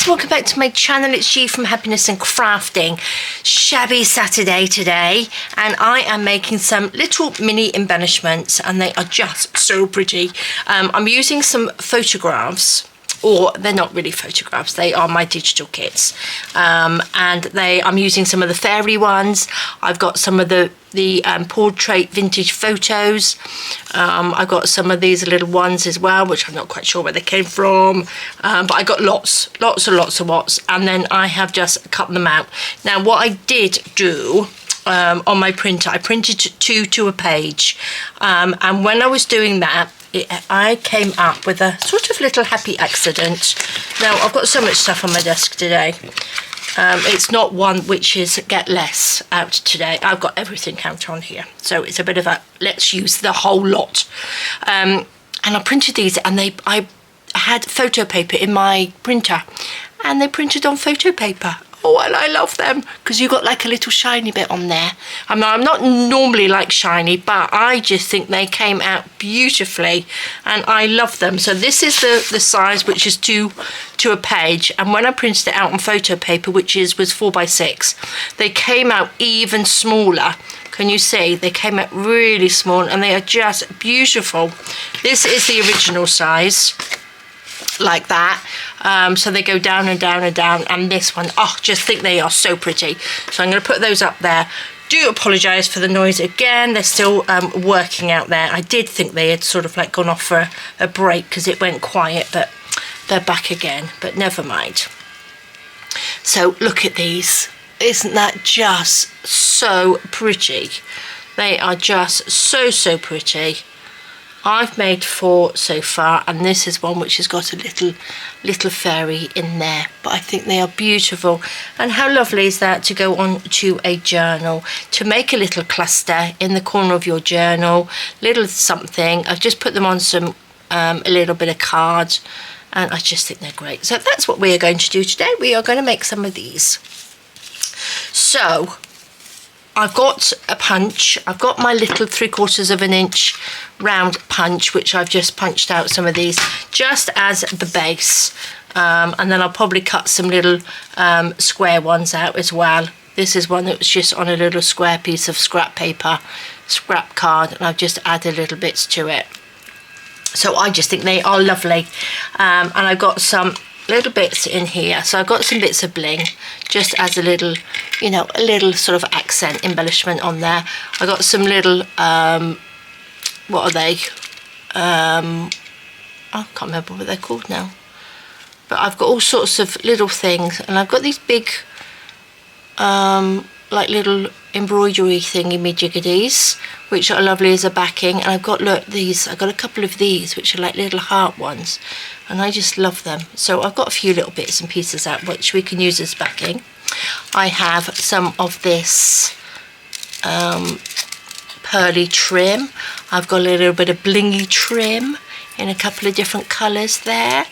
welcome back to my channel. It's G from Happiness and Crafting. Shabby Saturday today, and I am making some little mini embellishments, and they are just so pretty. I'm using some photographs, or they're not really photographs, they are my digital kits, and I'm using some of the fairy ones. I've got some of the portrait vintage photos. I've got some of these little ones as well, which I'm not quite sure where they came from, but I got lots of lots, and then I have just cut them out. Now what I did do on my printer, I printed two to a page, and when I was doing that, I came up with a sort of little happy accident. Now I've got so much stuff on my desk today. It's not one which is get less out today. I've got everything out on here, so it's a bit of a let's use the whole lot. And I printed these, and I had photo paper in my printer, and they printed on photo paper. Oh, and I love them because you got like a little shiny bit on there. I'm not normally like shiny, but I just think they came out beautifully, and I love them. So this is the size, which is two to a page, and when I printed it out on photo paper, which was 4x6, they came out even smaller. Can you see? They came out really small, and they are just beautiful. This is the original size, like that. So they go down and down and down, and this one, oh, just think they are so pretty. So I'm going to put those up there. Do apologise for the noise again, they're still working out there. I did think they had sort of like gone off for a break because it went quiet, but they're back again, but never mind. So look at these, isn't that just so pretty? They are just so pretty. I've made 4 so far, and this is one which has got a little fairy in there, but I think they are beautiful. And how lovely is that to go on to a journal, to make a little cluster in the corner of your journal, little something. I've just put them on some a little bit of card, and I just think they're great. So that's what we are going to do today. We are going to make some of these. So I've got a punch. I've got my little 3/4 of an inch round punch, which I've just punched out some of these just as the base, and then I'll probably cut some little square ones out as well. This is one that was just on a little square piece of scrap paper, scrap card, and I've just added little bits to it. So I just think they are lovely, and I've got some little bits in here. So I've got some bits of bling, just as a little, you know, a little sort of accent embellishment on there. I got some little what are they, I can't remember what they're called now, but I've got all sorts of little things, and I've got these big like little embroidery thingy-majiggies, which are lovely as a backing. And I've got, look, these, I've got a couple of these which are like little heart ones, and I just love them. So I've got a few little bits and pieces out which we can use as backing. I have some of this pearly trim. I've got a little bit of blingy trim in a couple of different colours there.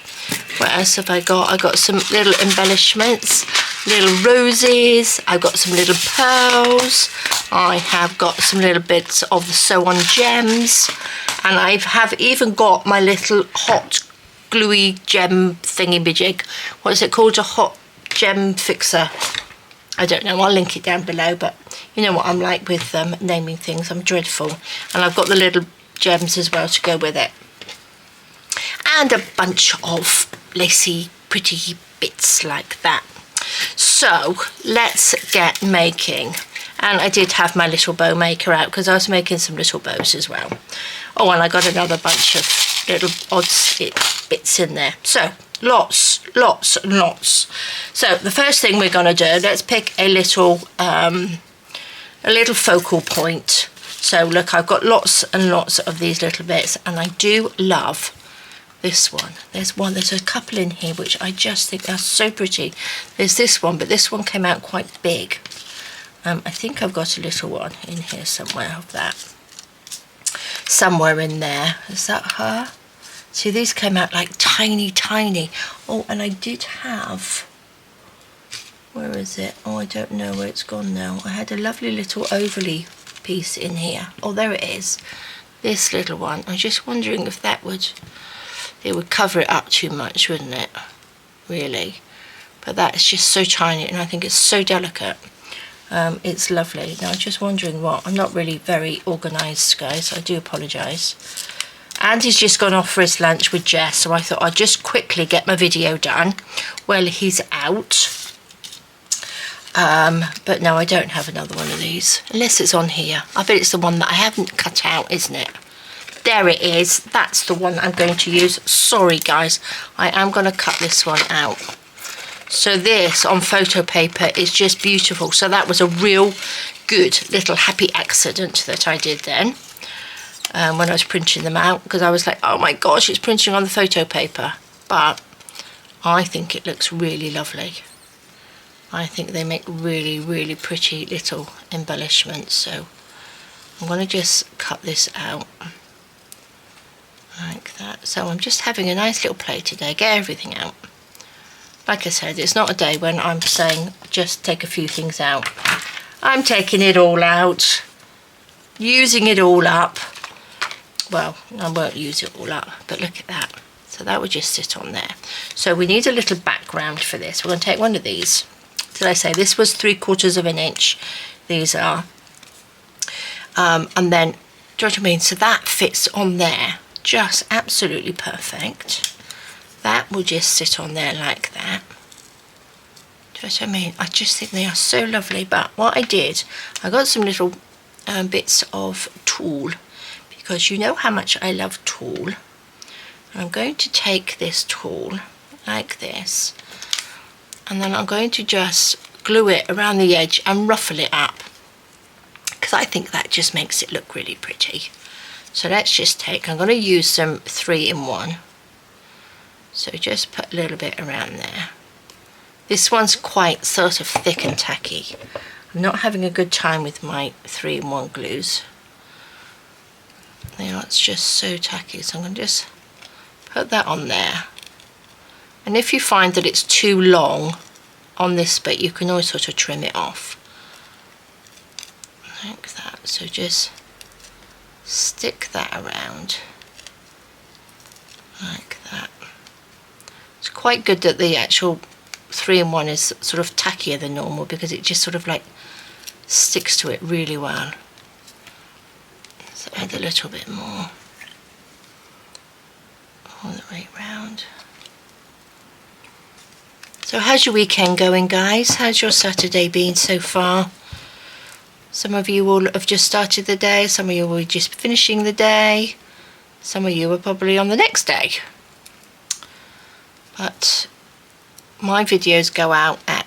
What else have I got? I got some little embellishments, little roses. I've got some little pearls. I have got some little bits of the sew on gems, and I have even got my little hot gluey gem thingy-majig. What is it called? A hot gem fixer. I don't know, I'll link it down below, but you know what I'm like with naming things, I'm dreadful. And I've got the little gems as well to go with it. And a bunch of lacy, pretty bits like that. So let's get making. And I did have my little bow maker out because I was making some little bows as well. Oh, and I got another bunch of little odds bits in there. So lots and lots. So the first thing we're going to do, let's pick a little focal point. So look, I've got lots and lots of these little bits, and I do love this one. There's a couple in here which I just think are so pretty. There's this one, but this one came out quite big. I think I've got a little one in here somewhere of that. Somewhere in there. Is that her? See, these came out like tiny. Oh, and I did have, where is it? Oh, I don't know where it's gone now. I had a lovely little overlay piece in here. Oh, there it is. This little one. I'm just wondering if that would, it would cover it up too much, wouldn't it? Really. but that is just so tiny, and I think it's so delicate. It's lovely. Now I'm just wondering what, I'm not really very organised, guys, I do apologise. Andy's just gone off for his lunch with Jess, so I thought I'd just quickly get my video done while he's out. But no, I don't have another one of these, unless it's on here. I bet it's the one that I haven't cut out, isn't it? There it is. That's the one I'm going to use. Sorry guys, I am going to cut this one out. So this on photo paper is just beautiful. So that was a real good little happy accident that I did then. When I was printing them out, because I was like, oh my gosh, it's printing on the photo paper. But I think it looks really lovely. I think they make really, really pretty little embellishments. So I'm going to just cut this out like that. So I'm just having a nice little play today, get everything out. Like I said, it's not a day when I'm saying just take a few things out. I'm taking it all out, using it all up. Well, I won't use it all up, but look at that. So that would just sit on there. So we need a little background for this. We're going to take one of these. Did I say this was 3/4 of an inch? These are. And then, do you know what I mean? So that fits on there. Just absolutely perfect. That will just sit on there like that. Do you know what I mean? I just think they are so lovely. But what I did, I got some little bits of tulle, because you know how much I love tulle. I'm going to take this tulle like this, and then I'm going to just glue it around the edge and ruffle it up, because I think that just makes it look really pretty. So let's just take, I'm going to use some 3-in-1. So just put a little bit around there. This one's quite sort of thick and tacky. I'm not having a good time with my 3-in-1 glues. You know, it's just so tacky, so I'm going to just put that on there. And if you find that it's too long on this bit, you can always sort of trim it off. Like that. So just stick that around. Like that. It's quite good that the actual 3-in-1 is sort of tackier than normal, because it just sort of like sticks to it really well. So add a little bit more all the way round. So how's your weekend going, guys? How's your Saturday been so far? Some of you will have just started the day, some of you will be just finishing the day, some of you are probably on the next day. But my videos go out at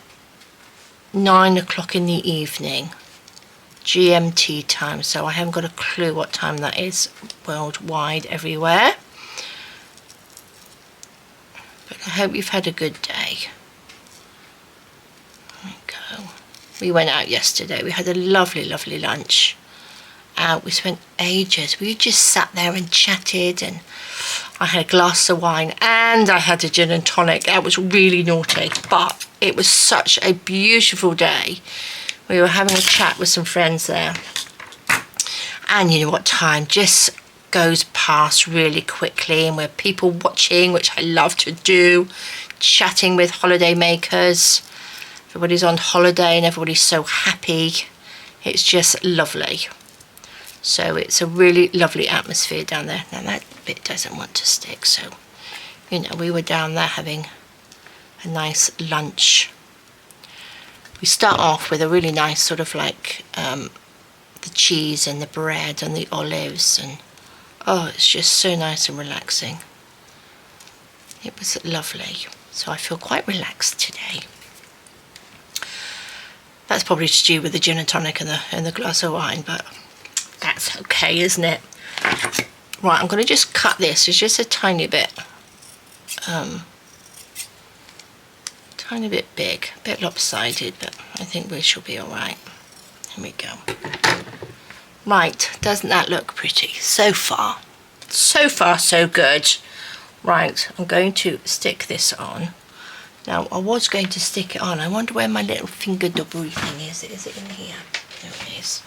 9 o'clock in the evening, GMT time, so I haven't got a clue what time that is worldwide everywhere. But I hope you've had a good day. There we go. We went out yesterday. We had a lovely, lovely lunch out. We spent ages. We just sat there and chatted, and I had a glass of wine and I had a gin and tonic. That was really naughty, but it was such a beautiful day. We were having a chat with some friends there, and you know what, time just goes past really quickly, and we're people watching, which I love to do, chatting with holiday makers. Everybody's on holiday and everybody's so happy. It's just lovely. So it's a really lovely atmosphere down there. Now that bit doesn't want to stick, so you know, we were down there having a nice lunch. We start off with a really nice sort of like the cheese and the bread and the olives, and oh, it's just so nice and relaxing. It was lovely. So I feel quite relaxed today. That's probably to do with the gin and tonic and the glass of wine, but that's okay, isn't it? Right, I'm going to just cut this. It's just a tiny bit big, a bit lopsided, but I think we shall be all right. Here we go. Right, doesn't that look pretty? So far, so good. Right, I'm going to stick this on. Now, I was going to stick it on. I wonder where my little finger doubly thing is. Is it in here? There it is.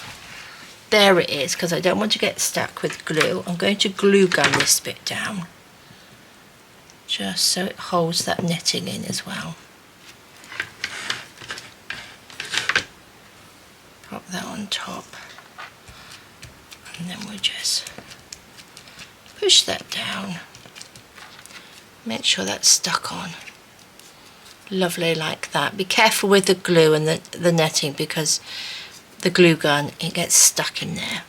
There it is, because I don't want to get stuck with glue. I'm going to glue gun this bit down, just so it holds that netting in as well. drop that on top, and then we'll just push that down. Make sure that's stuck on. Lovely, like that. Be careful with the glue and the netting, because the glue gun, it gets stuck in there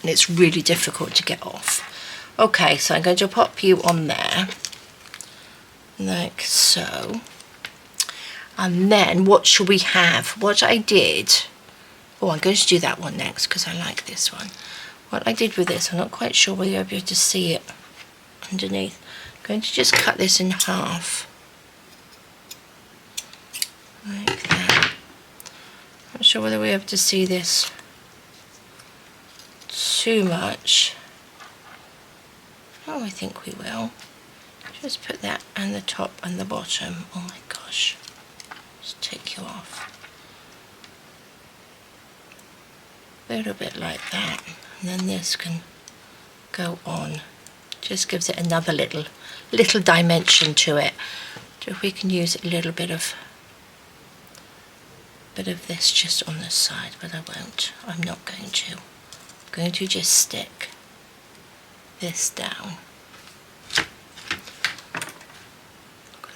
and it's really difficult to get off. Okay, so I'm going to pop you on there like so, and then what shall we have? What I did, oh, I'm going to do that one next because I like this one. What I did with this, I'm not quite sure whether you'll be able to see it underneath. I'm going to just cut this in half like that. Not sure whether we're able to see this too much. Oh, I think we will. Just put that on the top and the bottom. Oh my gosh. Just take you off. A little bit like that. And then this can go on. Just gives it another little dimension to it. So if we can use a little bit of this just on the side, but I won't. I'm not going to. I'm going to just stick this down.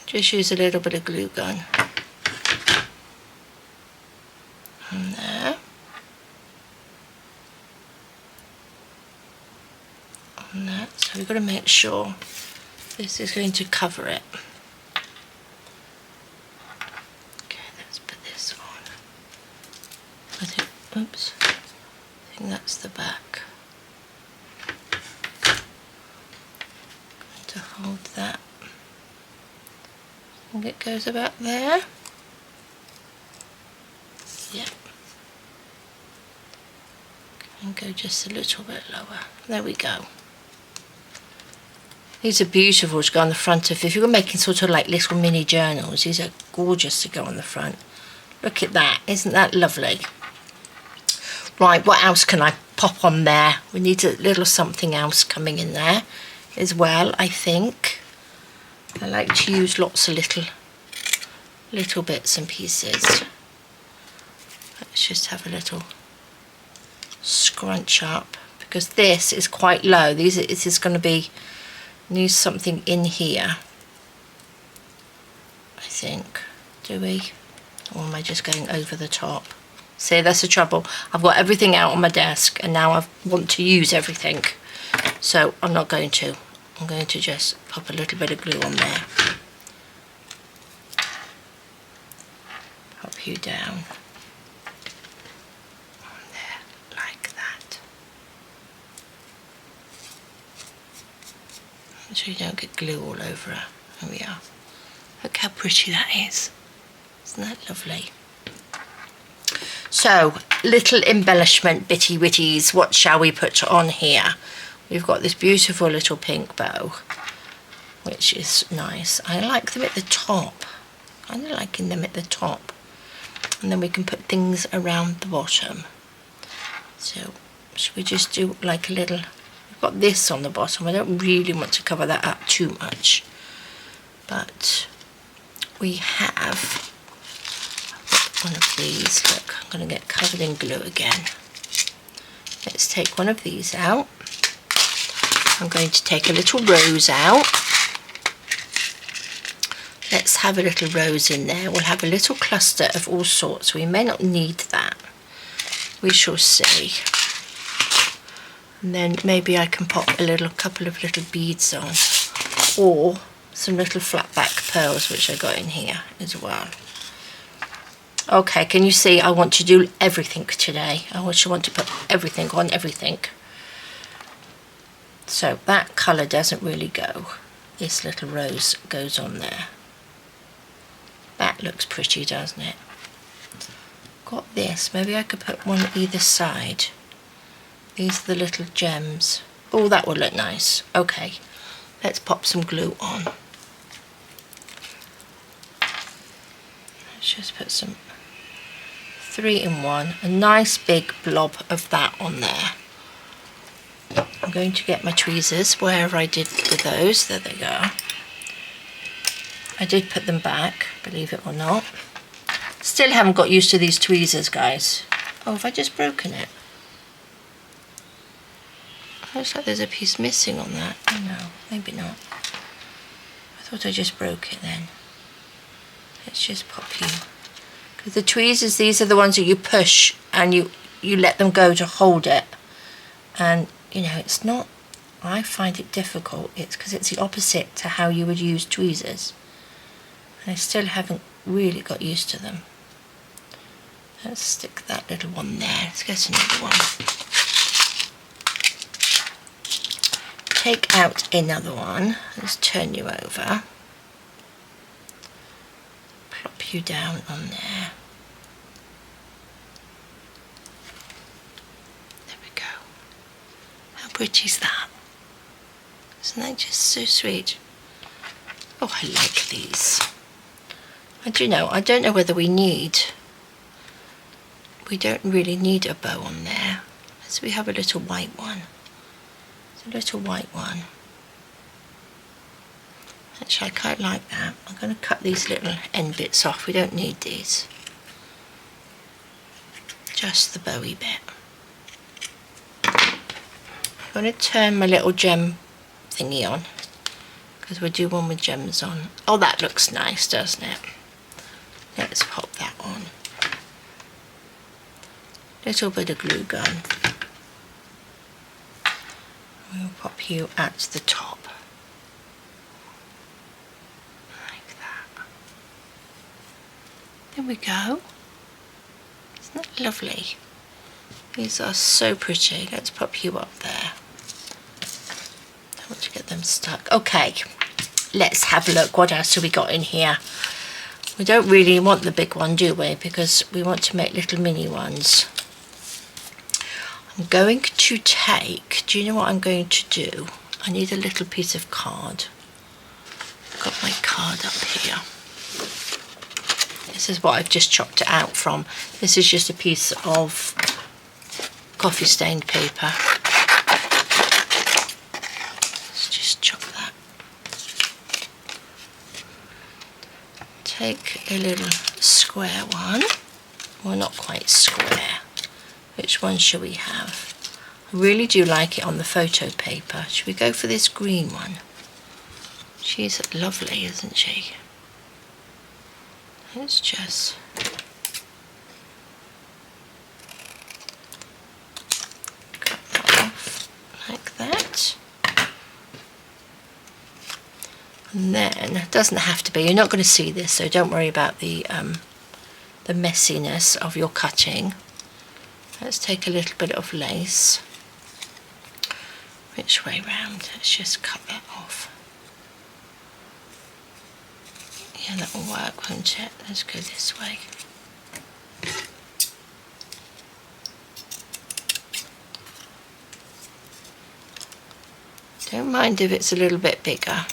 Just use a little bit of glue gun on there, on that. So we've got to make sure this is going to cover it. Okay, let's put this on. I think, oops, I think that's the back. Going to hold that. I think it goes about there. Yep. And go just a little bit lower. There we go. These are beautiful to go on the front of. If you're making sort of like little mini journals, these are gorgeous to go on the front. Look at that. Isn't that lovely? Right, what else can I pop on there? We need a little something else coming in there as well, I think. I like to use lots of little bits and pieces. Let's just have a little scrunch up, because this is quite low. This is going to be, need something in here, I think. Do we? Or am I just going over the top? See, that's the trouble. I've got everything out on my desk and now I want to use everything. So I'm not going to. I'm going to just pop a little bit of glue on there. Pop you down. On there, like that. Make sure you don't get glue all over her. There we are. Look how pretty that is. Isn't that lovely? So, little embellishment bitty witties. What shall we put on here? We've got this beautiful little pink bow, which is nice. I like them at the top. I'm liking them at the top. And then we can put things around the bottom. So, should we just do like a little... We've got this on the bottom. I don't really want to cover that up too much. But we have one of these. Look, I'm going to get covered in glue again. Let's take one of these out. I'm going to take a little rose out. Let's have a little rose in there. We'll have a little cluster of all sorts. We may not need that. We shall see. And then maybe I can pop a couple of little beads on, or some little flat back pearls, which I got in here as well. Okay, can you see I want to do everything today? I want to put everything on everything. So that colour doesn't really go. This little rose goes on there. That looks pretty, doesn't it? Got this. Maybe I could put one either side. These are the little gems. Oh, that would look nice. Okay, let's pop some glue on. Let's just put some 3-in-1, a nice big blob of that on there. I'm going to get my tweezers, wherever I did with those. There they go. I did put them back, believe it or not. Still haven't got used to these tweezers, guys. Oh, have I just broken it? Looks like there's a piece missing on that. Oh no, maybe not. I thought I just broke it then. Let's just pop you. Because the tweezers, these are the ones that you push and you let them go to hold it. And, you know, it's not, I find it difficult. It's because it's the opposite to how you would use tweezers. And I still haven't really got used to them. Let's stick that little one there. Let's get another one. Take out another one. Let's turn you over. Plop you down on there. There we go. How pretty is that? Isn't that just so sweet? Oh, I like these. I do know, I don't know whether we don't really need a bow on there. So we have a little white one. It's a little white one. Actually, I quite like that. I'm going to cut these little end bits off. We don't need these. Just the bowy bit. I'm going to turn my little gem thingy on, because we'll do one with gems on. Oh, that looks nice, doesn't it? Let's pop that on. Little bit of glue gun. We'll pop you at the top. Like that. There we go. Isn't that lovely? These are so pretty. Let's pop you up there. I want to get them stuck. Okay, let's have a look. What else have we got in here? We don't really want the big one, do we? Because we want to make little mini ones. I'm going to take, do you know what I'm going to do? I need a little piece of card. I've got my card up here. This is what I've just chopped it out from. This is just a piece of coffee stained paper. Let's just chop that. Take a little square one. Well, not quite square. Which one shall we have? I really do like it on the photo paper. Should we go for this green one? She's lovely, isn't she? Let's just cut that off like that. And then, it doesn't have to be, you're not going to see this, so don't worry about the messiness of your cutting. Let's take a little bit of lace. Which way round? Let's just cut that off. Yeah, that will work, won't it? Let's go this way. Don't mind if it's a little bit bigger.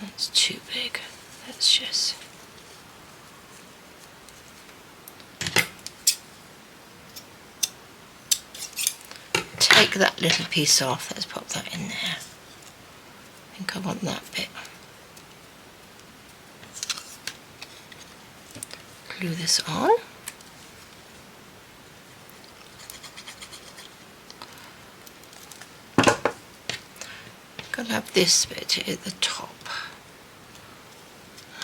That's too big. Let's just take that little piece off. Let's pop that in there. I think I want that bit. Glue this on. Gotta have this bit at the top.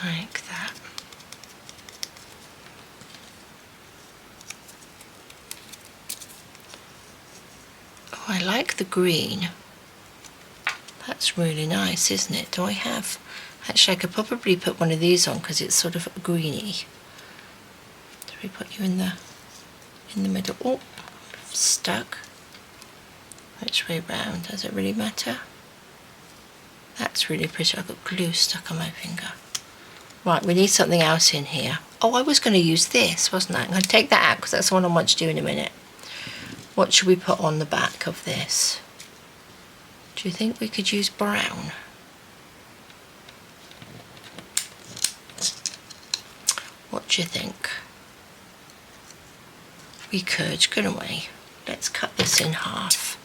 Like that. Oh, I like the green. That's really nice, isn't it? Do I have... Actually, I could probably put one of these on because it's sort of greeny. Do we put you in the middle? Oh, stuck. Which way round? Does it really matter? That's really pretty. I've got glue stuck on my finger. Right, we need something else in here. Oh, I was going to use this, wasn't I? I'm going to take that out because that's the one I want to do in a minute. What should we put on the back of this? Do you think we could use brown? What do you think? We could, couldn't we? Let's cut this in half.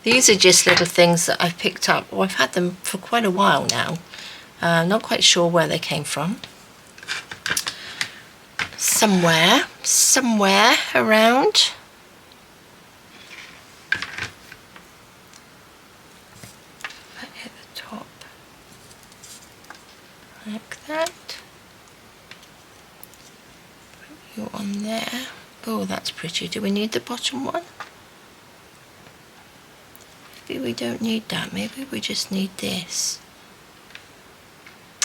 These are just little things that I've picked up. Well, I've had them for quite a while now. Not quite sure where they came from. Somewhere around. Back at the top. Like that. Put you on there. Oh, that's pretty. Do we need the bottom one? Maybe we don't need that. Maybe we just need this.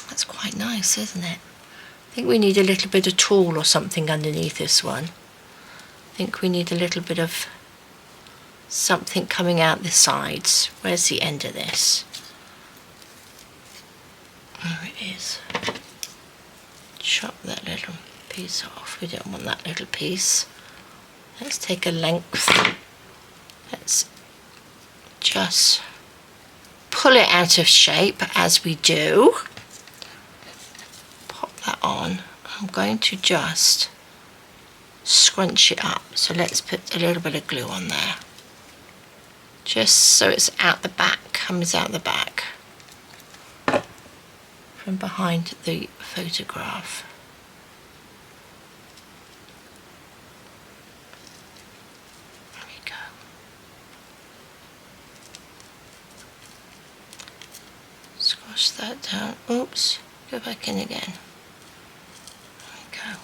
That's quite nice, isn't it? I think we need a little bit of tulle or something underneath this one. I think we need a little bit of something coming out the sides. Where's the end of this? There it is. Chop that little piece off. We don't want that little piece. Let's take a length. Let's just pull it out of shape as we do. Pop that on. I'm going to just scrunch it up. So let's put a little bit of glue on there. Just so it's out the back, comes out the back from behind the photograph. There we go. Squash that down. Oops, go back in again. There we go.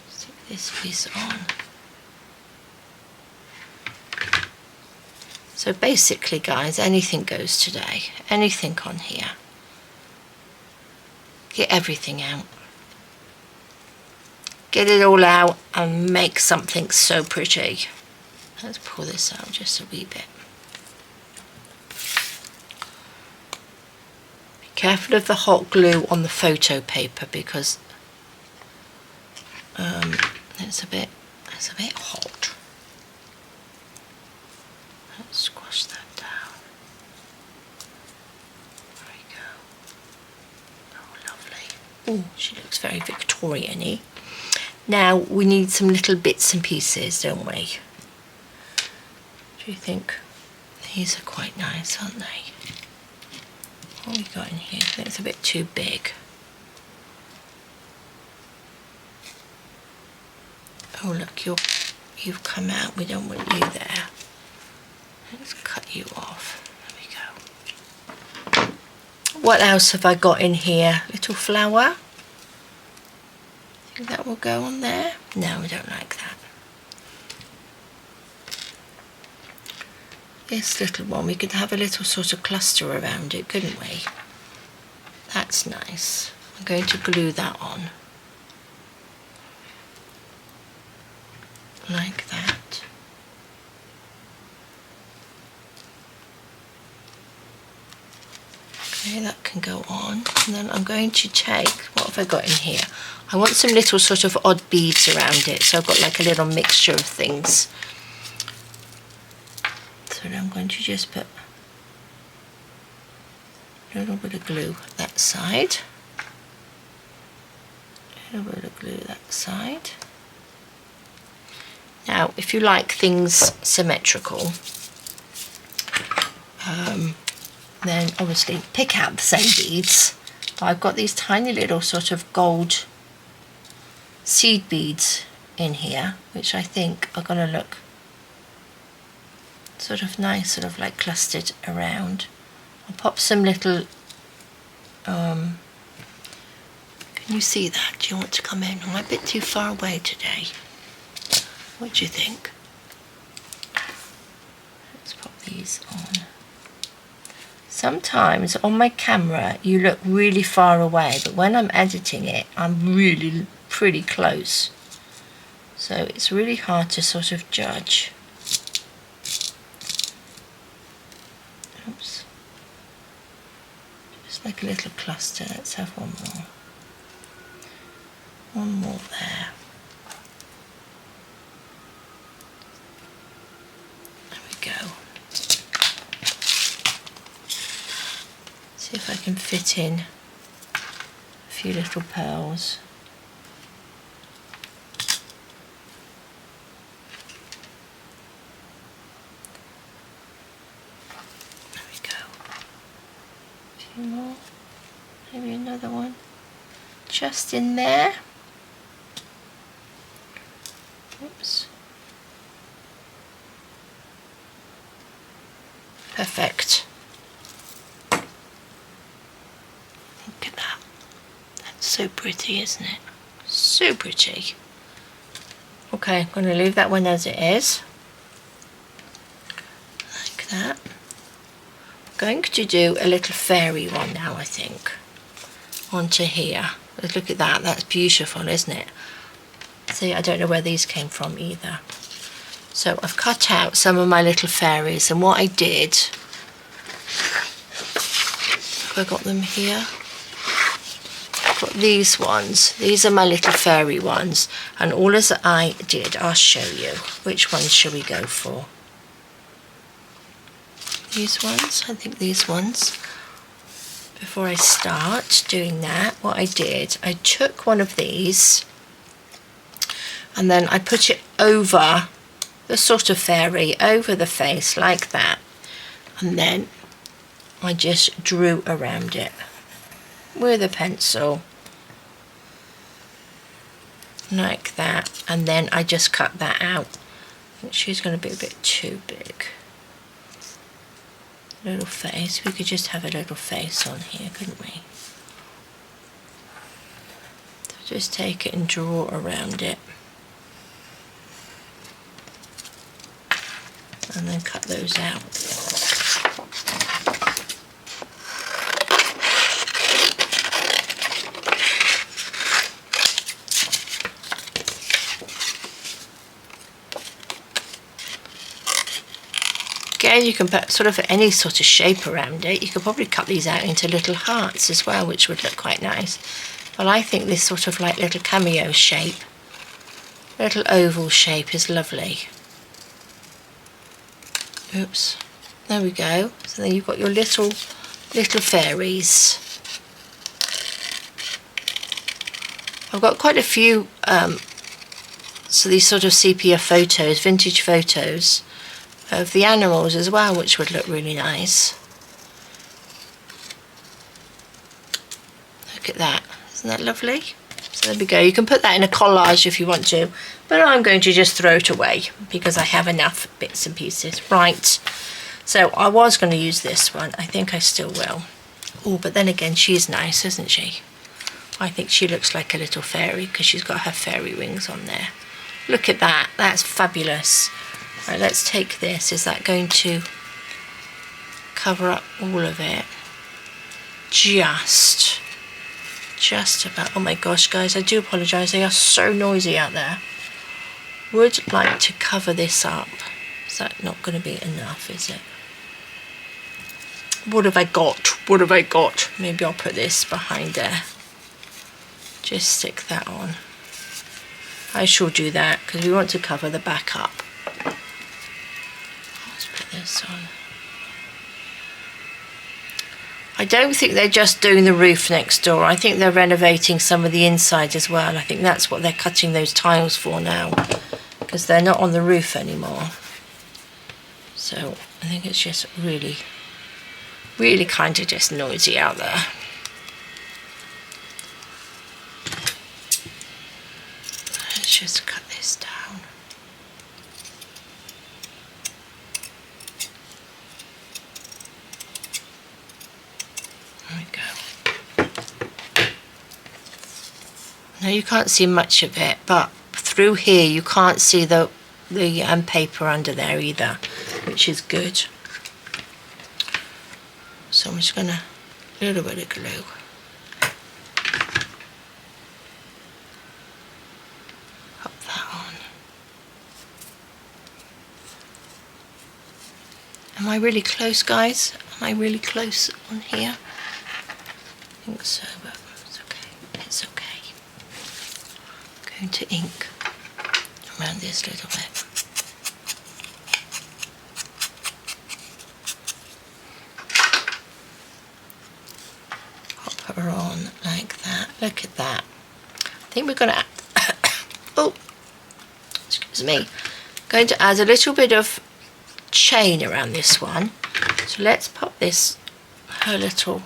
Stick this piece on. So basically, guys, anything goes today. Anything on here. Get everything out. Get it all out and make something so pretty. Let's pull this out just a wee bit. Be careful of the hot glue on the photo paper because it's a bit hot. Let's squash that down. There we go. Oh, lovely. Oh, she looks very Victorian-y. Now we need some little bits and pieces, don't we? Do you think? These are quite nice, aren't they? What have we got in here? I think it's a bit too big. Oh, look, you've come out. We don't want you there. Let's cut you off. There we go. What else have I got in here? Little flower. Think that will go on there? No, we don't like that. This little one, we could have a little sort of cluster around it, couldn't we? That's nice. I'm going to glue that on. Like that. Okay, that can go on. And then I'm going to take, what have I got in here? I want some little sort of odd beads around it. So I've got like a little mixture of things. So I'm going to just put a little bit of glue that side. A little bit of glue that side. Now, if you like things symmetrical, then obviously pick out the same beads. I've got these tiny little sort of gold seed beads in here, which I think are going to look sort of nice, sort of like clustered around. I'll pop some little, can you see that? Do you want to come in? I'm a bit too far away today. What do you think? Let's pop these on. Sometimes on my camera you look really far away, but when I'm editing it I'm really pretty close. So it's really hard to sort of judge. Oops. Just like a little cluster. Let's have one more. One more there. Go. See if I can fit in a few little pearls. another one just in there. Oops. Perfect. Look at that. That's so pretty, isn't it? So pretty. Okay, I'm going to leave that one as it is. Like that. I'm going to do a little fairy one now, I think. Onto here. Look at that. That's beautiful, isn't it? See, I don't know where these came from either. So I've cut out some of my little fairies, and what I did, have I got them here? I've got these ones. These are my little fairy ones, and all as I did, I'll show you. Which ones shall we go for? These ones? I think these ones. Before I start doing that, what I did, I took one of these and then I put it over the sort of fairy, over the face like that, and then I just drew around it with a pencil like that, and then I just cut that out. I think she's going to be a bit too big. Little face, we could just have a little face on here, couldn't we? So just take it and draw around it. And then cut those out. Again, you can put sort of any sort of shape around it. You could probably cut these out into little hearts as well, which would look quite nice. But I think this sort of like little cameo shape, little oval shape is lovely. Oops, there we go. So then you've got your little fairies. I've got quite a few so these sort of sepia photos, vintage photos of the animals as well, which would look really nice. Look at that, isn't that lovely? So there we go. You can put that in a collage if you want to, but I'm going to just throw it away because I have enough bits and pieces. Right, so I was going to use this one. I think I still will. Oh, but then again, she's nice, isn't she? I think she looks like a little fairy because she's got her fairy wings on there. Look at that. That's fabulous. Right, let's take this. Is that going to cover up all of it? Just about. Oh my gosh, guys, I do apologise. They are so noisy out there. Would like to cover this up. Is that not going to be enough, is it? What have I got? What have I got? Maybe I'll put this behind there. Just stick that on. I shall do that because we want to cover the back up. Let's put this on. I don't think they're just doing the roof next door. I think they're renovating some of the inside as well. I think that's what they're cutting those tiles for now, because they're not on the roof anymore. So I think it's just really kind of just noisy out there. Let's just cut this down. There we go. Now you can't see much of it, but through here you can't see the paper under there either, which is good. So I'm just gonna a little bit of glue. Pop that on. Am I really close, guys? Am I really close on here? I think so, but it's okay. It's okay. I'm going to ink around this little bit. Pop her on like that. Look at that. I think we're going to add, oh, excuse me, going to add a little bit of chain around this one. So let's pop this, her little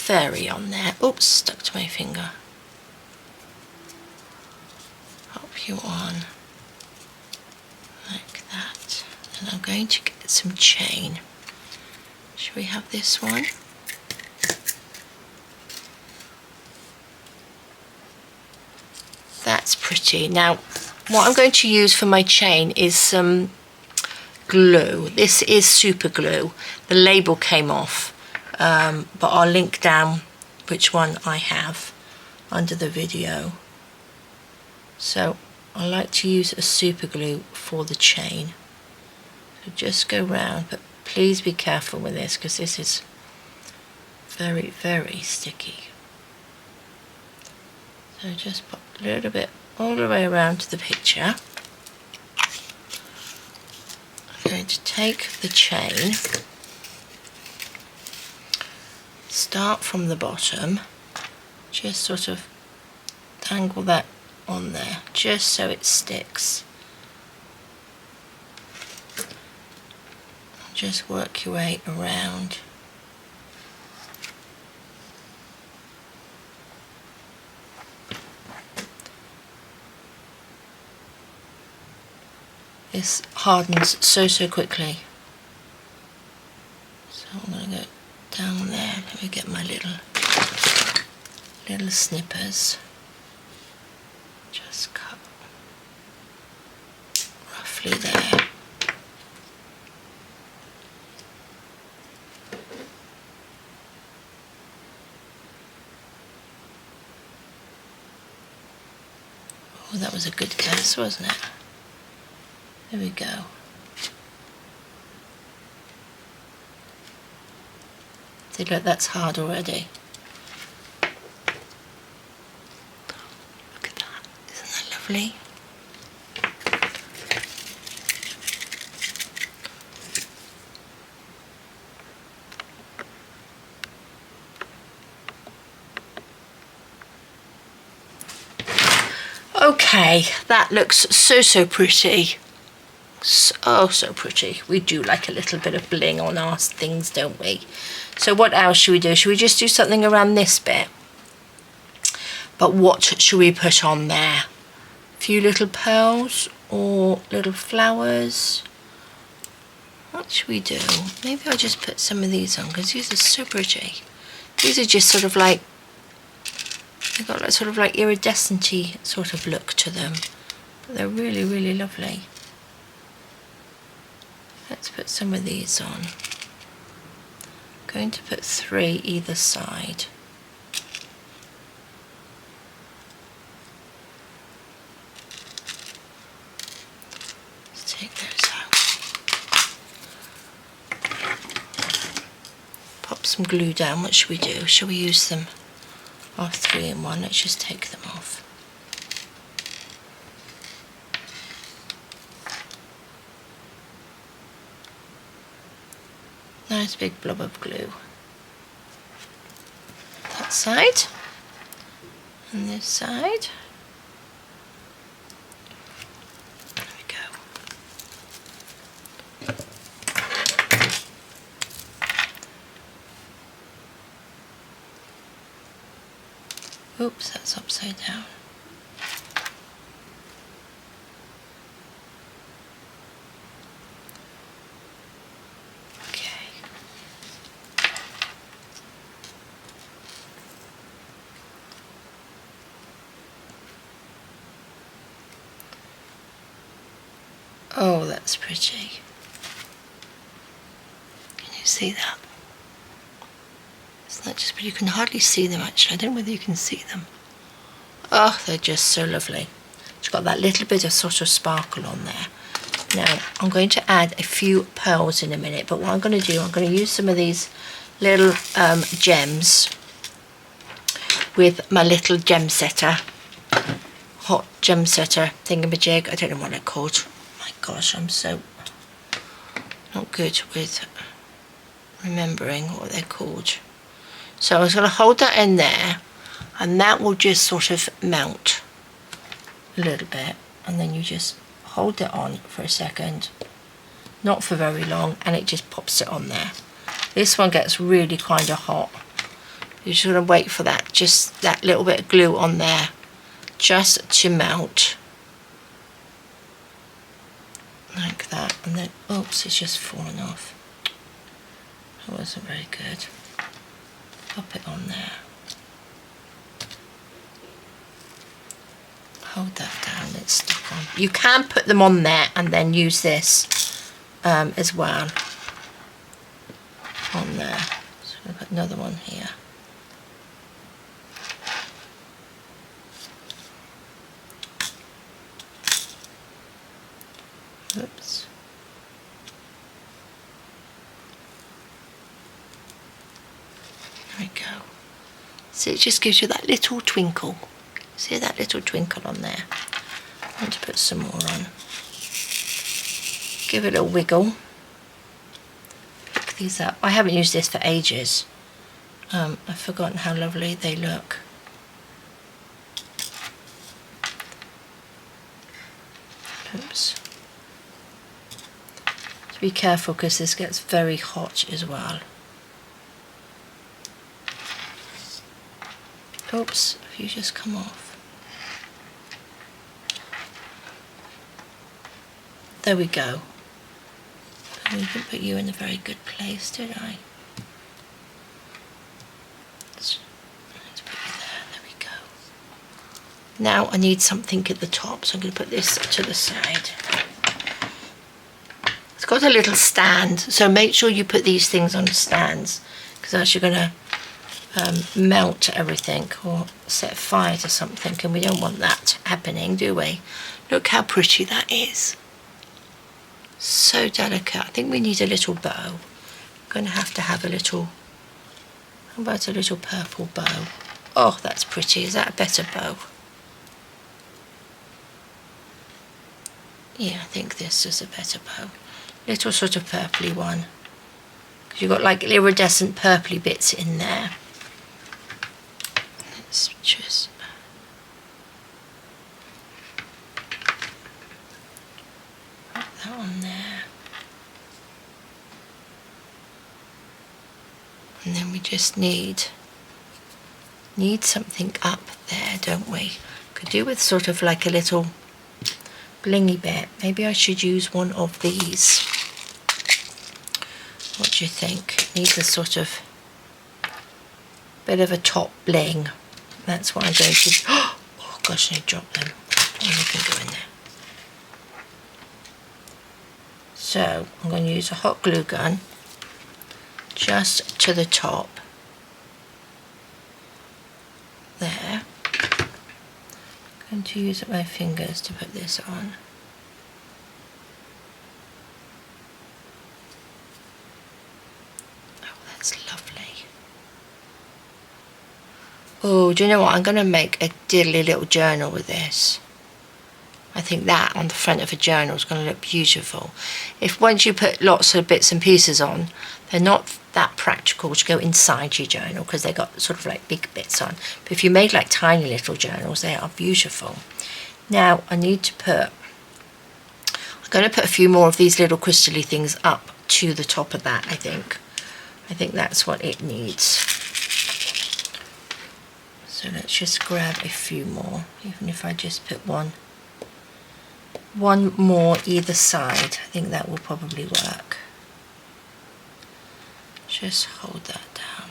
fairy on there. Oops, stuck to my finger. Pop you on like that. And I'm going to get some chain. Should we have this one? That's pretty. Now, what I'm going to use for my chain is some glue. This is super glue. The label came off, but I'll link down which one I have under the video. So I like to use a super glue for the chain. So just go round, but please be careful with this because this is very, very sticky. So just put a little bit all the way around to the picture. I'm going to take the chain, start from the bottom, just sort of dangle that on there, just so it sticks. Just work your way around. This hardens so quickly. So I'm going to go down there. Let me get my little snippers. Just cut roughly there. Oh, that was a good guess, wasn't it? There we go. See, look, that's hard already. Look at that. Isn't that lovely? Okay, that looks so pretty. So pretty. We do like a little bit of bling on our things, don't we? So what else should we do? Should we just do something around this bit? But what should we put on there? A few little pearls or little flowers? What should we do? Maybe I'll just put some of these on because these are so pretty. These are just sort of like, they've got like sort of like iridescent-y sort of look to them. But they're really, really lovely. Let's put some of these on. I'm going to put 3 either side. Let's take those out. Pop some glue down. What should we do? Shall we use them? Our 3 in 1. Let's just take them off. Nice big blob of glue. That side and this side. There we go. Oops, that's upside down. Oh, that's pretty. Can you see that? It's not just, but you can hardly see them actually. I don't know whether you can see them. Oh, they're just so lovely. It's got that little bit of sort of sparkle on there. Now, I'm going to add a few pearls in a minute, but what I'm going to do, I'm going to use some of these little gems with my little gem setter, hot gem setter thingamajig. I don't know what they're called. Gosh, I'm so not good with remembering what they're called. So I was going to hold that in there and that will just sort of melt a little bit, and then you just hold it on for a second, not for very long, and it just pops it on there. This one gets really kind of hot, You're just going to wait for that, just that little bit of glue on there, just to melt. Like that, and then, oops, it's just fallen off. That wasn't very good. Pop it on there. Hold that down, it's stuck on. You can put them on there and then use this as well. On there. So I'll put another one here. Oops. There we go. So it just gives you that little twinkle. See that little twinkle on there? I want to put some more on. Give it a wiggle. Pick these up. I haven't used this for ages. I've forgotten how lovely they look. Oops. Be careful because this gets very hot as well. Oops, if you just come off. There we go. I didn't put you in a very good place, did I? Let's put you there. There we go. Now I need something at the top, so I'm going to put this to the side. It's got a little stand, so make sure you put these things on stands, because else you're going to melt everything or set fire to something, and we don't want that happening, do we? Look how pretty that is. So delicate. I think we need a little bow. I'm going to have a little, how about a little purple bow? Oh, that's pretty. Is that a better bow? Yeah, I think this is a better bow. Little sort of purpley one. Because you've got like iridescent purpley bits in there. Let's just... put that on there. And then we just need something up there, don't we? Could do with sort of like a little blingy bit. Maybe I should use one of these. What do you think? Needs a sort of bit of a top bling. That's what I'm going to... Oh gosh, I dropped them. Oh, they can go in there. So I'm going to use a hot glue gun just to the top. There. I'm going to use my fingers to put this on. Oh, that's lovely. Oh, do you know what? I'm going to make a diddly little journal with this. I think that on the front of a journal is going to look beautiful. If once you put lots of bits and pieces on, they're not that practical to go inside your journal because they've got sort of like big bits on. But if you made like tiny little journals, they are beautiful. Now I need to put, I'm going to put a few more of these little crystally things up to the top of that, I think. I think that's what it needs. So let's just grab a few more, even if I just put one more either side. I think that will probably work. Just hold that down.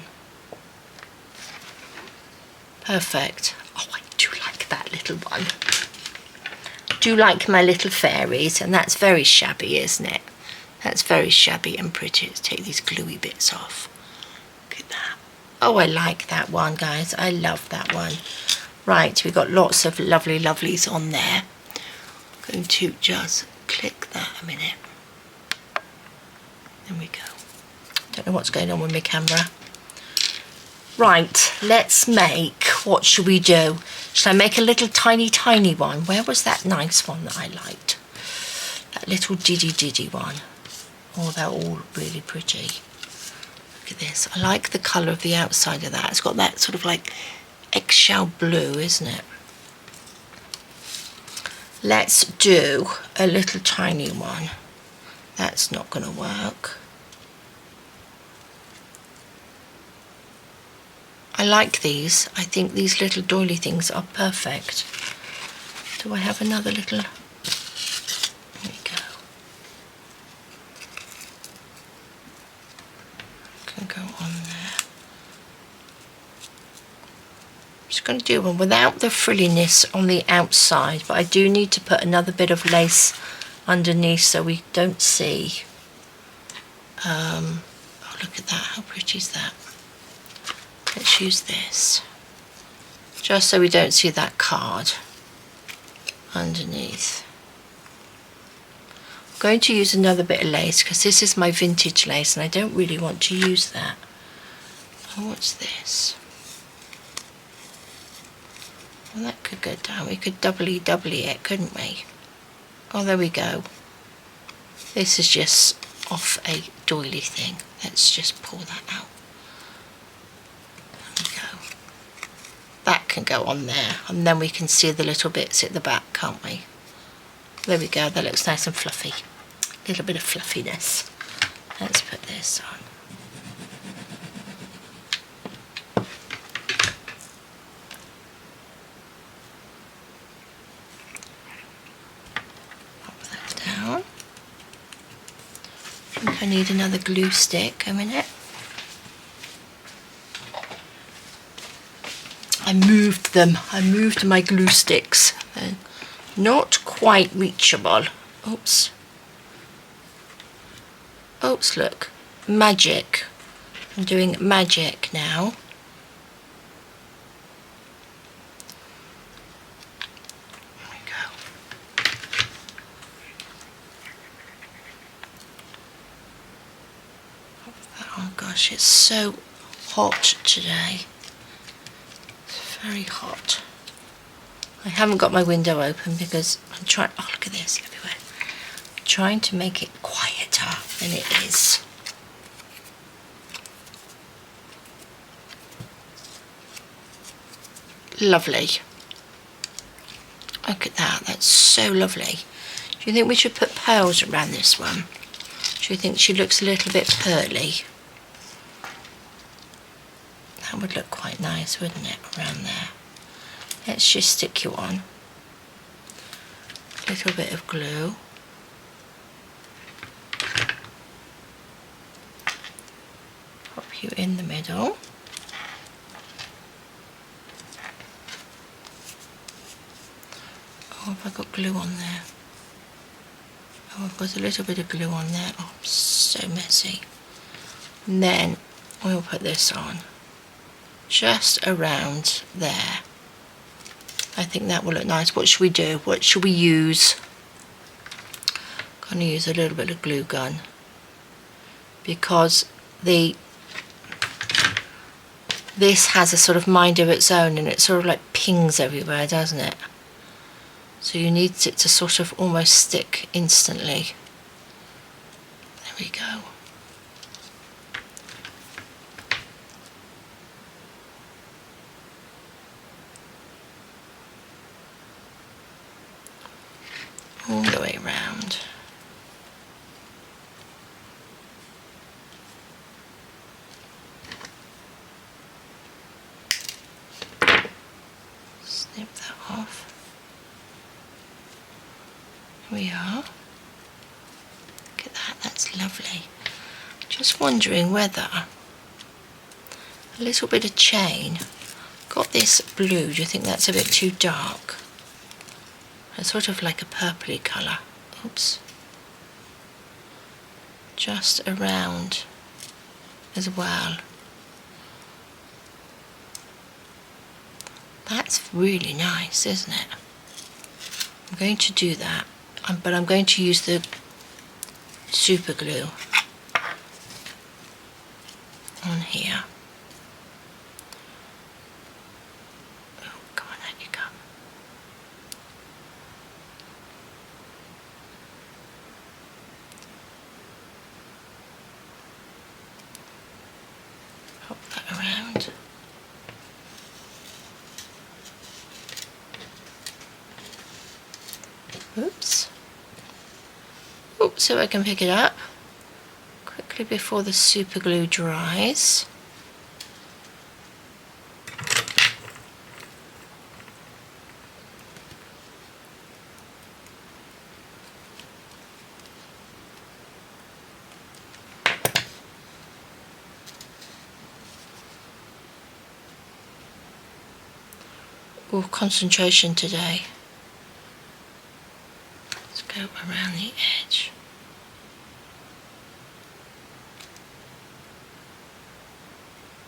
Perfect. Oh, I do like that little one. I do like my little fairies, and that's very shabby, isn't it? That's very shabby and pretty. Let's take these gluey bits off. Look at that. Oh, I like that one, guys. I love that one. Right, we've got lots of lovely lovelies on there. I'm going to just click that a minute. There we go. Don't know what's going on with my camera. Right, let's make, what should we do? Should I make a little tiny one? Where was that nice one that I liked? That little diddy one. Oh, they're all really pretty. Look at this. I like the colour of the outside of that. It's got that sort of like eggshell blue, isn't it? Let's do a little tiny one. That's not going to work. I like these. I think these little doily things are perfect. Do I have another little? There we go. Can go on there. I'm just going to do one without the frilliness on the outside, but I do need to put another bit of lace underneath so we don't see. Oh, look at that, how pretty is that? Let's use this, just so we don't see that card underneath. I'm going to use another bit of lace because this is my vintage lace and I don't really want to use that. Oh, what's this? Well, that could go down. We could doubly it, couldn't we? Oh, there we go. This is just off a doily thing. Let's just pull that out. There we go. That can go on there, and then we can see the little bits at the back, can't we? There we go. That looks nice and fluffy. A little bit of fluffiness. Let's put this on. I need another glue stick, a minute. I moved them. I moved my glue sticks. They're not quite reachable. Oops. Oops, look. Magic. I'm doing magic now. Oh gosh, it's so hot today. It's very hot. I haven't got my window open because I'm trying, oh look at this everywhere. I'm trying to make it quieter than it is. Lovely. Look at that, that's so lovely. Do you think we should put pearls around this one? Do you think she looks a little bit pearly? That would look quite nice, wouldn't it, around there? Let's just stick you on. A little bit of glue. Pop you in the middle. Oh, have I got glue on there? Oh, I've got a little bit of glue on there. Oh, so messy. And then we'll put this on. Just around there. I think that will look nice. What should we do? What should we use? I'm going to use a little bit of glue gun because this has a sort of mind of its own and it sort of like pings everywhere, doesn't it? So you need it to sort of almost stick instantly. There we go. All the way around. Snip that off. Here we are. Look at that, that's lovely. Just wondering whether a little bit of chain. Got this blue, do you think that's a bit too dark? It's sort of like a purpley colour. Oops. Just around as well. That's really nice, isn't it? I'm going to do that, but I'm going to use the super glue on here. Oh, come on, out you come. Pop that around. Oops. Oops, so I can pick it up quickly before the super glue dries. Oh, concentration today. Let's go around the edge.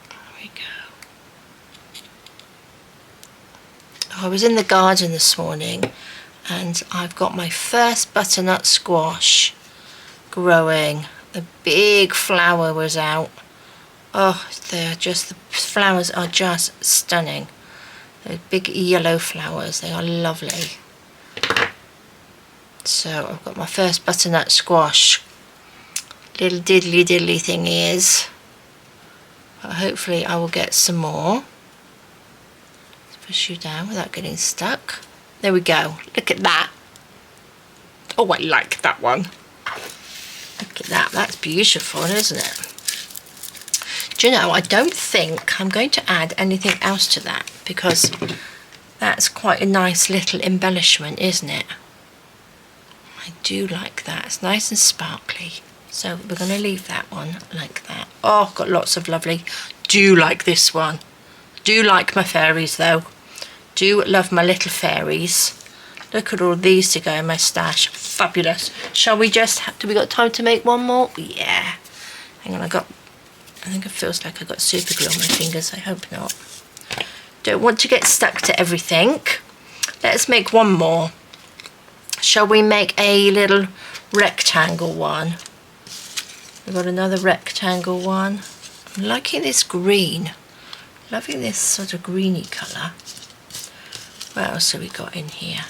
There we go. Oh, I was in the garden this morning and I've got my first butternut squash growing. The big flower was out. Oh, the flowers are just stunning. Those big yellow flowers, they are lovely. So I've got my first butternut squash. Little diddly thing he is. But hopefully I will get some more. Let's push you down without getting stuck. There we go. Look at that. Oh, I like that one. Look at that. That's beautiful, isn't it? Do you know, I don't think I'm going to add anything else to that because that's quite a nice little embellishment, isn't it? I do like that. It's nice and sparkly. So we're going to leave that one like that. Oh, got lots of lovely. Do like this one. Do like my fairies though. Do love my little fairies. Look at all these to go in my stash. Fabulous. Shall we just, do we got time to make one more? Yeah. Hang on, I think it feels like I got super glue on my fingers. I hope not. Don't want to get stuck to everything. Let's make one more. Shall we make a little rectangle one? We've got another rectangle one. I'm liking this green. Loving this sort of greeny colour. What else have we got in here?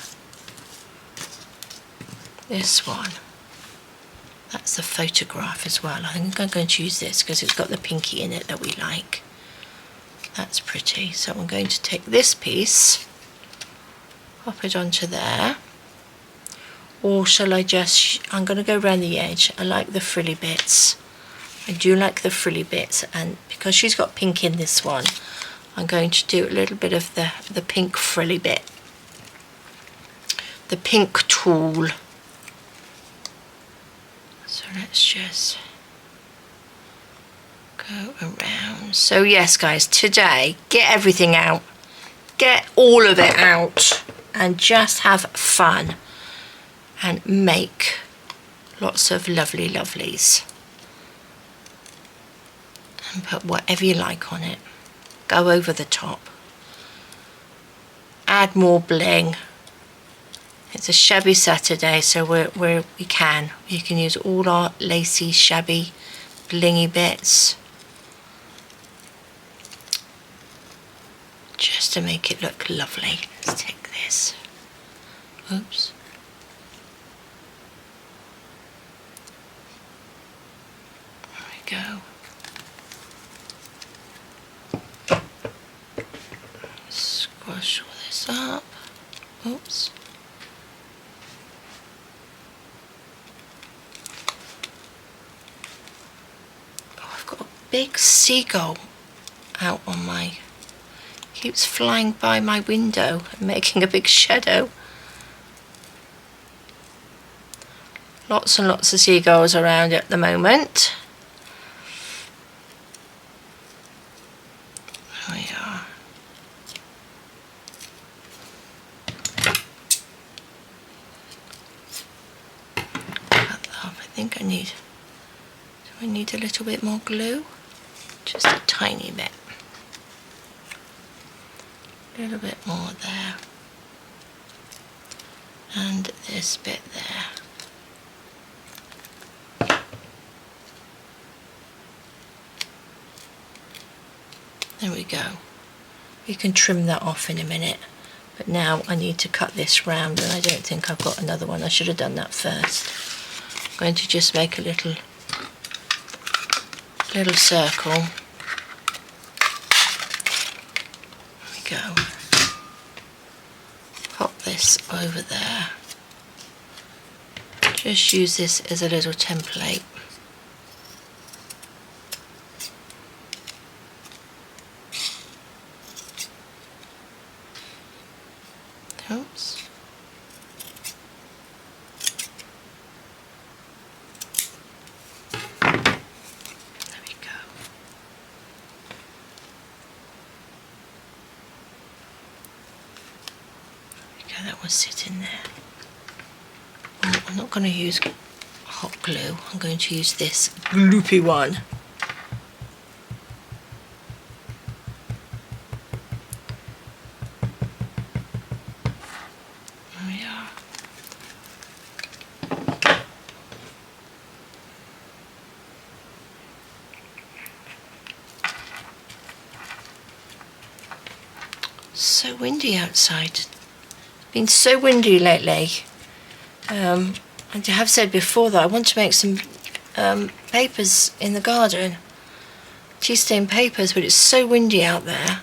This one. That's the photograph as well. I think I'm going to use this because it's got the pinky in it that we like. That's pretty. So I'm going to take this piece, pop it onto there. Or shall I just, I'm going to go around the edge. I like the frilly bits. I do like the frilly bits, and because she's got pink in this one, I'm going to do a little bit of the pink frilly bit. The pink tulle. So let's just go around. So yes guys, today, get everything out. Get all of it out and just have fun and make lots of lovely lovelies. And put whatever you like on it. Go over the top. Add more bling. It's a shabby Saturday, so we can use all our lacy, shabby, blingy bits just to make it look lovely. Let's take this. Oops. There we go. Squash all this up. Oops. Big seagull out on my, keeps flying by my window and making a big shadow. Lots and lots of seagulls around at the moment. There we are. Cut that off. I think I need a little bit more glue. Just a tiny bit. A little bit more there. And this bit there. There we go. We can trim that off in a minute. But now I need to cut this round, and I don't think I've got another one. I should have done that first. I'm going to just make a little circle. There we go. Pop this over there. Just use this as a little template. Oops. Okay, that will sit in there. Oh, I'm not going to use hot glue. I'm going to use this gloopy one. There we are. So windy outside. It's been so windy lately. I have said before that I want to make some papers in the garden, tea stain papers, but it's so windy out there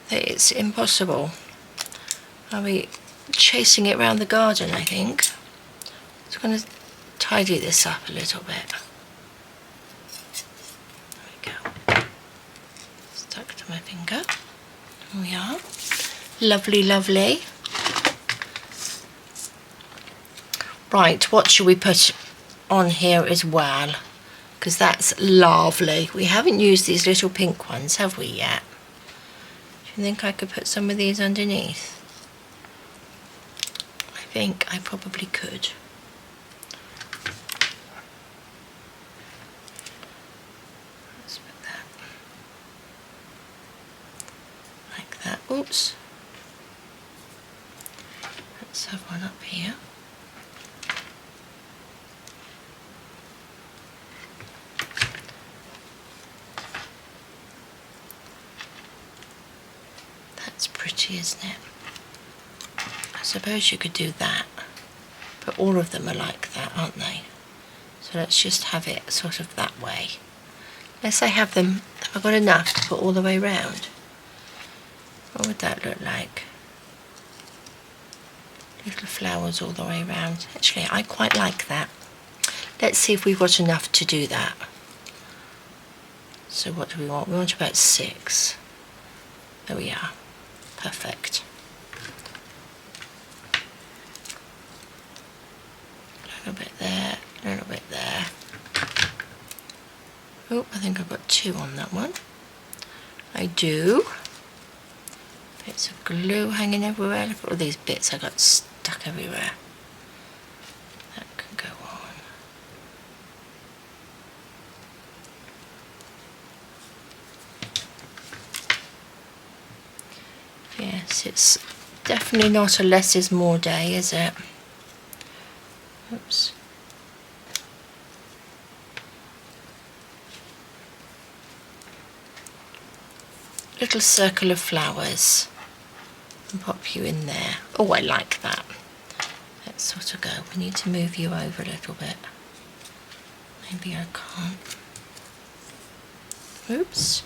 that it's impossible. I'll be chasing it around the garden, I think. Just going to tidy this up a little bit. There we go. Stuck to my finger. There we are. Lovely, lovely. Right, what should we put on here as well? Because that's lovely. We haven't used these little pink ones, have we yet? Do you think I could put some of these underneath? I think I probably could. Let's put that like that. Oops. Let's have one up here. That's pretty, isn't it? I suppose you could do that, but all of them are like that, aren't they? So let's just have it sort of that way. Unless I have them, have I got enough to put all the way round? What would that look like? Little flowers all the way around. Actually, I quite like that. Let's see if we've got enough to do that. So what do we want? We want about 6. There we are. Perfect. A little bit there, a little bit there. Oh, I think I've got 2 on that one. I do. Bits of glue hanging everywhere. Look at all these bits I got stuck everywhere. That can go on. Yes, it's definitely not a less is more day, is it? Oops. Little circle of flowers and pop you in there. Oh, I like that. Let's sort of go. We need to move you over a little bit. Maybe I can't. Oops.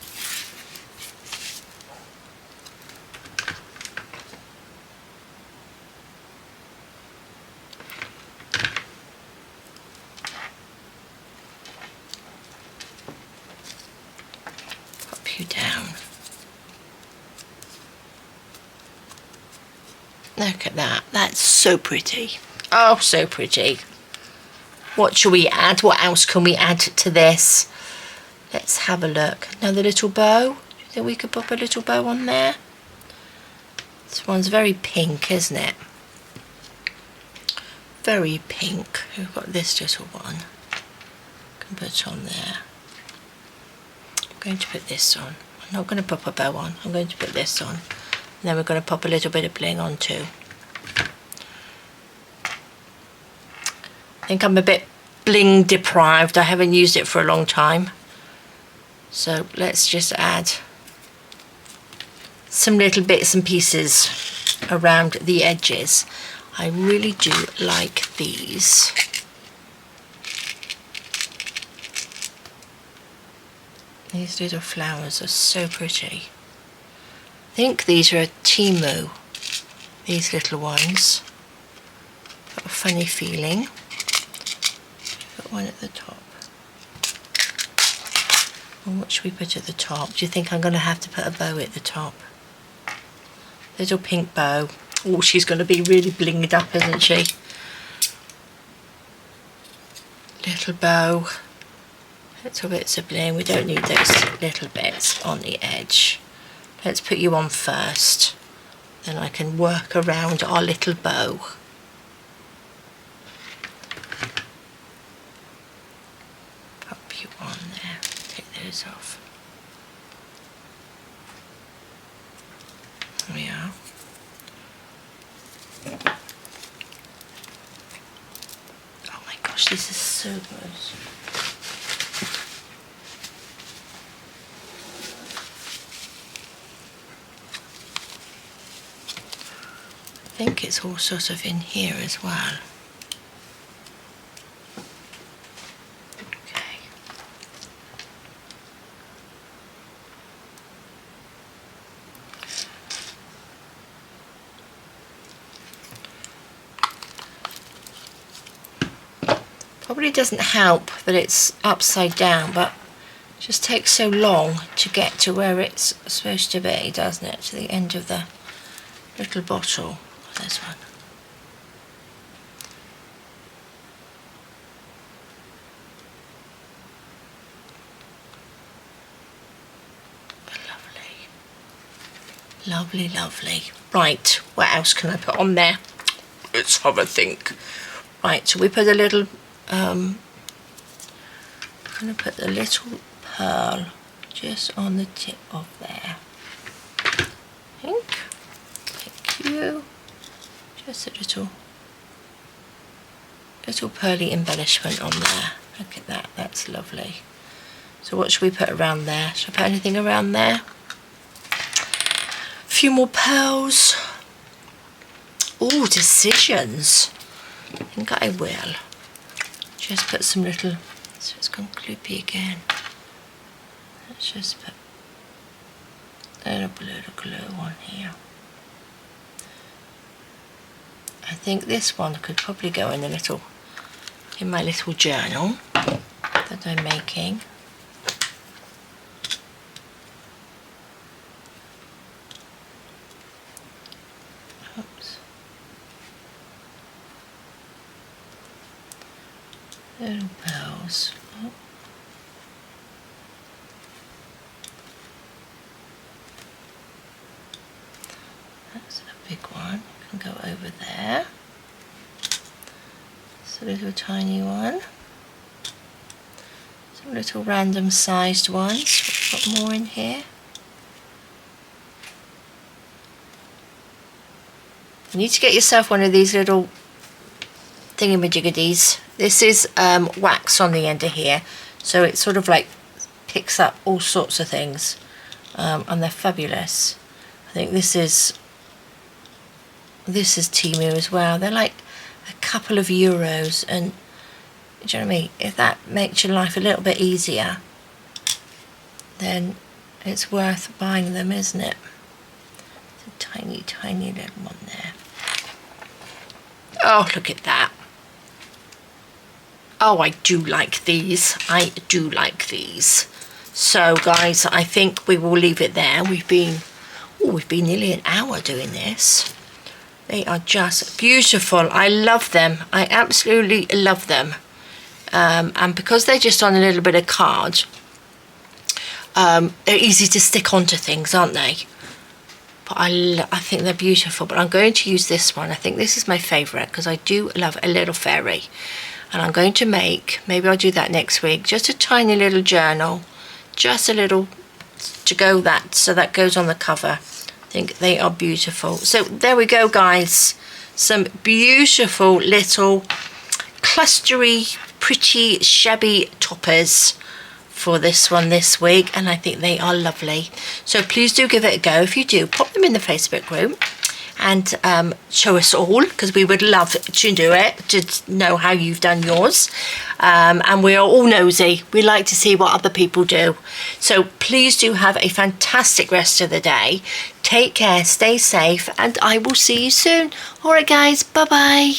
You down. Look at that. That's so pretty. Oh, so pretty. What shall we add? What else can we add to this? Let's have a look. Another little bow. Do you think we could pop a little bow on there? This one's very pink, isn't it? Very pink. We've got this little one. Can put on there. I'm going to put this on. I'm not going to pop a bow on. I'm going to put this on. And then we're going to pop a little bit of bling on too. I think I'm a bit bling deprived. I haven't used it for a long time. So let's just add some little bits and pieces around the edges. I really do like these. These little flowers are so pretty. I think these are a Timu, these little ones. Got a funny feeling. Got one at the top. Well, what should we put at the top? Do you think I'm going to have to put a bow at the top? Little pink bow. Oh, she's going to be really blinged up, isn't she? Little bow. Little bits of bling. We don't need those little bits on the edge. Let's put you on first. then I can work around our little bow. Pop you on there, take those off. There we are. Oh my gosh, this is so gross. I think it's all sort of in here as well. Okay. Probably doesn't help that it's upside down, but it just takes so long to get to where it's supposed to be, doesn't it? To the end of the little bottle. This one. Lovely. Lovely, lovely. Right, what else can I put on there? Let's have a think. Right, so we put a little, I'm going to put the little pearl just on the tip of there. I think. Thank you. Just a little pearly embellishment on there. Look at that, that's lovely. So what should we put around there? Should I put anything around there? A few more pearls. Oh, decisions. I think I will. Just put some little, so it's gone gloopy again. Let's just put a little bit of glue on here. I think this one could probably go in in my little journal that I'm making. Oops. Little pearls. Oh. That's a big one. Can go over there. It's a little tiny one. Some little random sized ones. Put more in here. You need to get yourself one of these little thingamajiggies. This is wax on the end of here, so it sort of like picks up all sorts of things, and they're fabulous. I think this is Temu as well. They're like a couple of euros, and do you know what I mean? If that makes your life a little bit easier, then it's worth buying them, isn't it? It's a tiny, tiny little one there. Oh, look at that. Oh, I do like these. I do like these. So, guys, I think we will leave it there. We've been nearly an hour doing this. They are just beautiful. I love them. I absolutely love them. And because they're just on a little bit of card, they're easy to stick onto things, aren't they? But I think they're beautiful. But I'm going to use this one. I think this is my favourite because I do love a little fairy. And I'm going to make, maybe I'll do that next week, just a tiny little journal. Just a little to go that, so that goes on the cover. I think they are beautiful. So there we go, guys. Some beautiful little clustery, pretty, shabby toppers for this one this week, and I think they are lovely. So please do give it a go. If you do, pop them in the Facebook group and show us all, because we would love to do it, to know how you've done yours. And we are all nosy. We like to see what other people do. So please do have a fantastic rest of the day. Take care, stay safe, and I will see you soon. All right, guys, bye-bye.